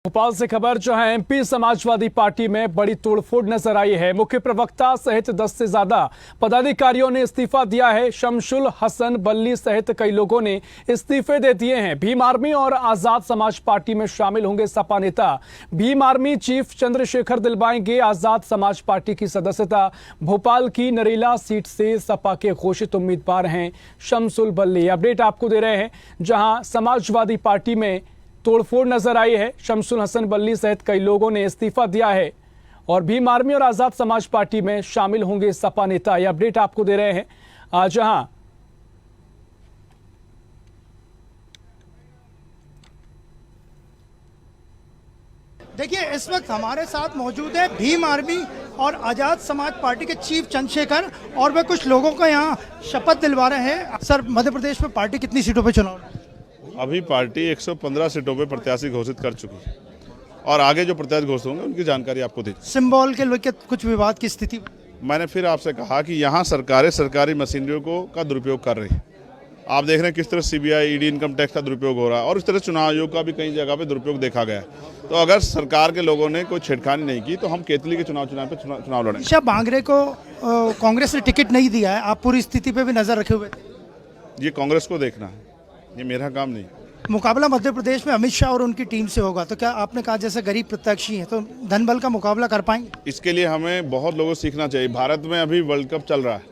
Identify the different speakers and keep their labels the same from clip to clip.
Speaker 1: भोपाल से खबर जो है एमपी समाजवादी पार्टी में बड़ी तोड़फोड़ नजर आई है। मुख्य प्रवक्ता सहित 10 से ज्यादा पदाधिकारियों ने इस्तीफा दिया है। शमसुल हसन बल्ली सहित कई लोगों ने इस्तीफे दे दिए हैं। भीम आर्मी और आजाद समाज पार्टी में शामिल होंगे सपा नेता। Bhim army chief Chandrashekhar दिलवाएंगे Azad Samaj party की सदस्यता। भोपाल की नरेला सीट से सपा के घोषित उम्मीदवार हैं शमसुल बल्ली। अपडेट आपको दे रहे हैं जहां समाजवादी पार्टी में तोड़फोड़ नजर आई है। शमसुल हसन बल्ली सहित कई लोगों ने इस्तीफा दिया है और भीम आर्मी और आजाद समाज पार्टी में शामिल होंगे सपा नेता। यह अपडेट आपको दे रहे हैं जहां
Speaker 2: देखिए इस वक्त हमारे साथ मौजूद है भीम आर्मी और आजाद समाज पार्टी के चीफ चंद्रशेखर और वे कुछ लोगों को यहाँ शपथ दिलवा रहे हैं। सर, मध्य प्रदेश में पार्टी कितनी सीटों पर चुनाव लड़ रही है?
Speaker 3: अभी पार्टी 115 सीटों पे प्रत्याशी घोषित कर चुकी है और आगे जो प्रत्याशी घोषित होंगे उनकी जानकारी आपको दी।
Speaker 2: सिंबल के लेकर कुछ विवाद की स्थिति,
Speaker 3: मैंने फिर आपसे कहा कि यहाँ सरकारें सरकारी मशीनरियों का दुरुपयोग कर रही है। आप देख रहे हैं किस तरह सीबीआई, ईडी, इनकम टैक्स का दुरुपयोग हो रहा है और इस तरह चुनाव आयोग का भी कई जगह पे दुरुपयोग देखा गया है। तो अगर सरकार के लोगों ने कोई छेड़खानी नहीं की तो हम केतली के चुनाव पे चुनाव लड़ेंगे।
Speaker 2: ईशा बांगरे को कांग्रेस ने टिकट नहीं दिया है, आप पूरी स्थिति पे भी नजर रखे हुए थे।
Speaker 3: ये कांग्रेस को देखना है, ये मेरा काम नहीं।
Speaker 2: मुकाबला मध्य प्रदेश में अमित शाह और उनकी टीम से होगा, तो क्या आपने कहा जैसे गरीब प्रत्याशी हैं तो धनबल का मुकाबला कर पाएंगे?
Speaker 3: इसके लिए हमें बहुत लोगों से सीखना चाहिए। भारत में अभी वर्ल्ड कप चल रहा है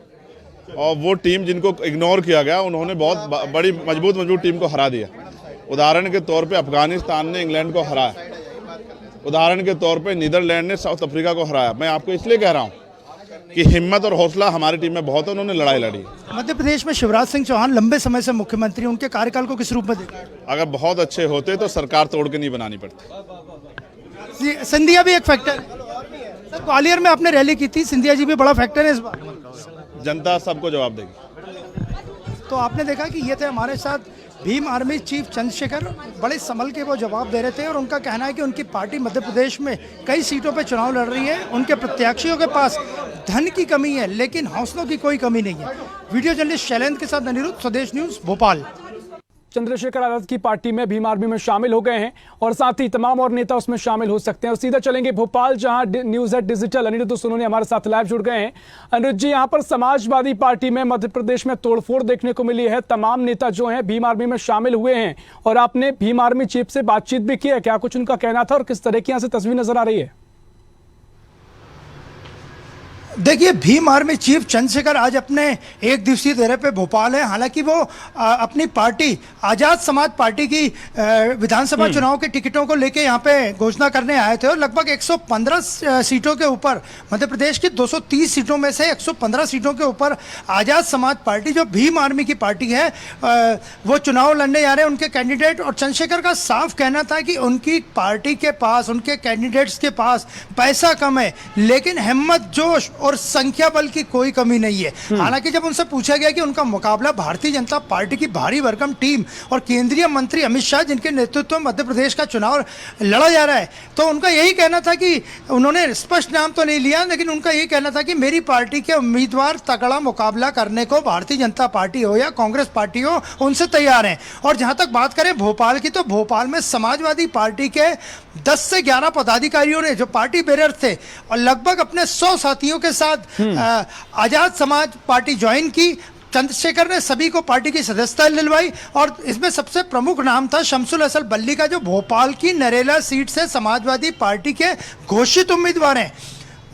Speaker 3: और वो टीम जिनको इग्नोर किया गया उन्होंने बहुत बड़ी मजबूत टीम को हरा दिया। उदाहरण के तौर पे अफगानिस्तान ने इंग्लैंड को हराया, उदाहरण के तौर पे नीदरलैंड ने साउथ अफ्रीका को हराया। मैं आपको इसलिए कह रहा हूँ कि हिम्मत और हौसला हमारी टीम में बहुत है, उन्होंने लड़ाई लड़ी।
Speaker 2: मध्य प्रदेश में शिवराज सिंह चौहान लंबे समय से मुख्यमंत्री, उनके कार्यकाल को किस रूप में देखा?
Speaker 3: अगर बहुत अच्छे होते तो सरकार तोड़ के नहीं बनानी पड़ती।
Speaker 2: सिंधिया भी एक फैक्टर है। सर, ग्वालियर में आपने रैली की थी, सिंधिया जी भी बड़ा फैक्टर है इस बार।
Speaker 3: जनता सबको जवाब देगी।
Speaker 2: तो आपने देखा कि ये थे हमारे साथ भीम आर्मी चीफ चंद्रशेखर, बड़े संभल के वो जवाब दे रहे थे और उनका कहना है कि उनकी पार्टी मध्य प्रदेश में कई सीटों पे चुनाव लड़ रही है। उनके प्रत्याशियों के पास धन की कमी है लेकिन हौसलों की कोई कमी नहीं है। वीडियो जर्नलिस्ट शैलेंद्र के साथ अनिरुद्ध, स्वदेश न्यूज, भोपाल।
Speaker 1: चंद्रशेखर आजाद की पार्टी में भीम आर्मी में शामिल हो गए हैं और साथ ही तमाम और नेता उसमें शामिल हो सकते हैं। और सीधा चलेंगे भोपाल जहां न्यूज़ एट डिजिटल अनिरुद्ध सोनोनी हमारे साथ लाइव जुड़ गए हैं। अनिरुद्ध जी, यहां पर समाजवादी पार्टी में मध्य प्रदेश में तोड़फोड़ देखने को मिली है। तमाम नेता जो हैं भीम आर्मी में शामिल हुए हैं और आपने भीम आर्मी चीफ से बातचीत भी की है, क्या कुछ उनका कहना था और किस तरह की यहां से तस्वीर नजर आ रही है?
Speaker 2: देखिए, भीम आर्मी चीफ चंद्रशेखर आज अपने एक दिवसीय दौरे पे भोपाल है। हालांकि वो अपनी पार्टी आजाद समाज पार्टी की विधानसभा चुनाव के टिकटों को लेके यहाँ पे घोषणा करने आए थे और लगभग 115 सीटों के ऊपर, मध्य प्रदेश की 230 सीटों में से 115 सीटों के ऊपर आजाद समाज पार्टी जो भीम आर्मी की पार्टी है वो चुनाव लड़ने जा रहे हैं उनके कैंडिडेट। और चंद्रशेखर का साफ कहना था कि उनकी पार्टी के पास, उनके कैंडिडेट्स के पास पैसा कम है लेकिन हिम्मत, जोश और संख्या बल की कोई कमी नहीं है। हालांकि जब उनसे पूछा गया कि उनका मुकाबला भारतीय जनता पार्टी की भारी भरकम टीम और केंद्रीय मंत्री अमित शाह जिनके नेतृत्व में मध्य प्रदेश का चुनाव लड़ा जा रहा है, तो उनका यही कहना था कि उन्होंने स्पष्ट नाम तो नहीं लिया लेकिन उनका यही कहना था कि मेरी पार्टी के उम्मीदवार तगड़ा मुकाबला करने को भारतीय जनता पार्टी हो या कांग्रेस पार्टी हो उनसे तैयार हैं। और जहां तक बात करें भोपाल की, तो भोपाल में समाजवादी पार्टी के 10 से 11 पदाधिकारियों ने जो पार्टी बेरर थे और लगभग अपने 100 साथियों के साथ आजाद समाज पार्टी ज्वाइन की। चंद्रशेखर ने सभी को पार्टी की सदस्यता दिलवाई और इसमें सबसे प्रमुख नाम था शमसुल हसन बल्ली का, जो भोपाल की नरेला सीट से समाजवादी पार्टी के घोषित उम्मीदवार हैं।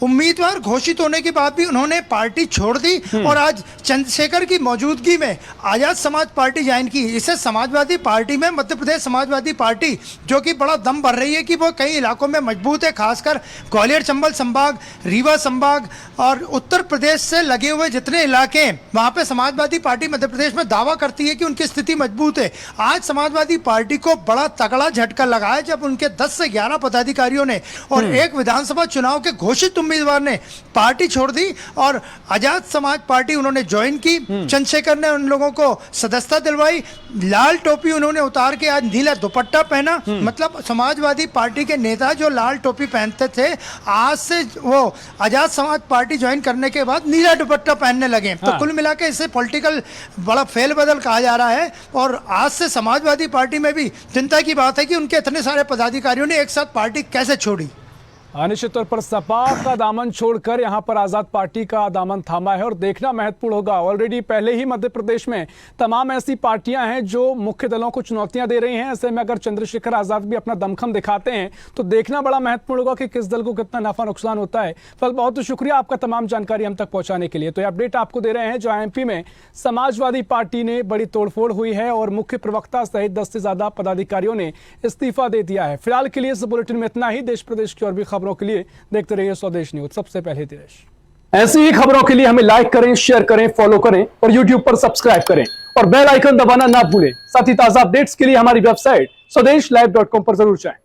Speaker 2: उम्मीदवार घोषित होने के बाद भी उन्होंने पार्टी छोड़ दी और आज चंद्रशेखर की मौजूदगी में आजाद समाज पार्टी ज्वाइन की। इससे समाजवादी पार्टी में, मध्य प्रदेश समाजवादी पार्टी जो कि बड़ा दम भर रही है कि वो कई इलाकों में मजबूत है, खासकर ग्वालियर चंबल संभाग, रीवा संभाग और उत्तर प्रदेश से लगे हुए जितने इलाके हैं वहाँ पे समाजवादी पार्टी मध्य प्रदेश में दावा करती है कि उनकी स्थिति मजबूत है। आज समाजवादी पार्टी को बड़ा तगड़ा झटका लगा है जब उनके 10 से 11 पदाधिकारियों ने और एक विधानसभा चुनाव के घोषित उम्मीदवार ने पार्टी छोड़ दी और आजाद समाज पार्टी उन्होंने ज्वाइन की। चंद्रशेखर ने उन लोगों को सदस्यता दिलवाई, लाल टोपी उन्होंने उतार के आज नीला दुपट्टा पहना। मतलब समाजवादी पार्टी के नेता जो लाल टोपी पहनते थे, आज से वो आजाद समाज पार्टी ज्वाइन करने के बाद नीला दुपट्टा पहनने लगे। तो कुल मिला के इसे पॉलिटिकल बड़ा फेल बदल कहा जा रहा है। और आज से समाजवादी पार्टी में भी चिंता की बात है कि उनके इतने सारे पदाधिकारियों ने एक साथ पार्टी कैसे छोड़ी।
Speaker 1: निश्चित तौर पर सपा का दामन छोड़कर यहां पर आजाद पार्टी का दामन थामा है और देखना महत्वपूर्ण होगा। ऑलरेडी पहले ही मध्य प्रदेश में तमाम ऐसी पार्टियां हैं जो मुख्य दलों को चुनौतियां दे रही हैं। ऐसे में अगर चंद्रशेखर आजाद भी अपना दमखम दिखाते हैं तो देखना बड़ा महत्वपूर्ण होगा कि किस दल को कितना नफा नुकसान होता है। फिलहाल बहुत शुक्रिया आपका तमाम जानकारी हम तक पहुंचाने के लिए। तो ये अपडेट आपको दे रहे हैं जो एमपी में समाजवादी पार्टी ने बड़ी तोड़फोड़ हुई है और मुख्य प्रवक्ता सहित 10 से ज्यादा पदाधिकारियों ने इस्तीफा दे दिया है। फिलहाल के लिए इस बुलेटिन में इतना ही। देश प्रदेश की और भी खबरों के लिए देखते रहिए स्वदेश न्यूज। सबसे पहले देश। ऐसी ही खबरों के लिए हमें लाइक करें, शेयर करें, फॉलो करें और YouTube पर सब्सक्राइब करें और बेल आइकन दबाना ना भूलें। साथ ही ताजा अपडेट्स के लिए हमारी वेबसाइट स्वदेशलाइव.com पर जरूर जाएं।